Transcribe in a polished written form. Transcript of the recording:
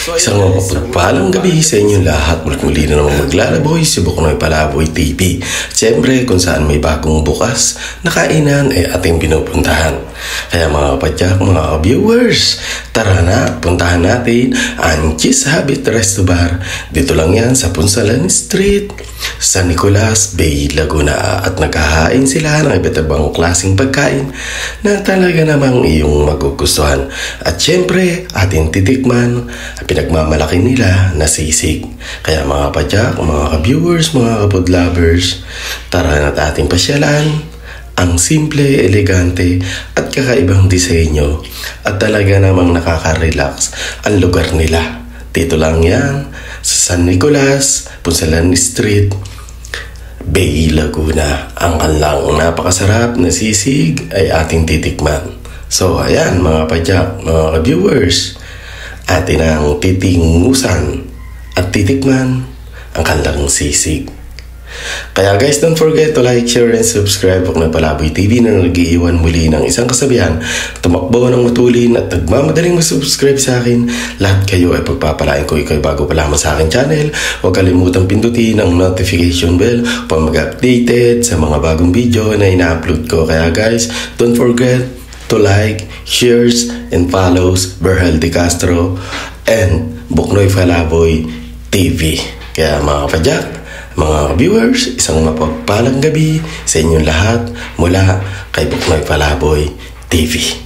Isang mapagpalang gabi sa inyong lahat. Muli na naman maglalaboy si Buknoy Palaboy TV. Siyempre kung saan may bagong bukas na kainan ay ating pinupuntahan. Kaya mga kapadyak, mga viewers, tara na, puntahan natin ang Cheese Habit Resto Bar. Dito lang yan sa Punsalan Street, San Nicolas Bay, Laguna. At naghahain sila ng iba't ibang klaseng pagkain na talaga namang iyong magugustuhan. At siyempre, ating titikman ang pinagmamalaki nila na sisig. Kaya mga kapadyak, mga ka-viewers, mga ka-food lovers, tara na't ating pasyalan ang simple, elegante at kakaibang disenyo at talaga namang nakaka-relax ang lugar nila. Dito lang yan sa San Nicolas, Punsalan Street, Bay, Laguna. Ang kanilang napakasarap na sisig ay ating titikman. So ayan mga padyak, mga ka-viewers, atin ang titingusan at titikman ang kanilang sisig. Kaya guys, don't forget to like, share, and subscribe Buknoy Palaboy TV na nag-iiwan muli ng isang kasabihan, tumakbo ng matulin at nagmamadaling mag-subscribe sa akin. Lahat kayo ay pagpapalain ko. Ikaw bago pa lamang sa akin channel, huwag kalimutang pindutin ang notification bell para mag-updated sa mga bagong video na ina-upload ko. Kaya guys, don't forget to like, shares, and follows Berhel De Castro and Buknoy Palaboy TV. Kaya mga kapadyak, mga viewers, isang mapagpalang gabi sa inyong lahat mula kay Buknoy Palaboy TV.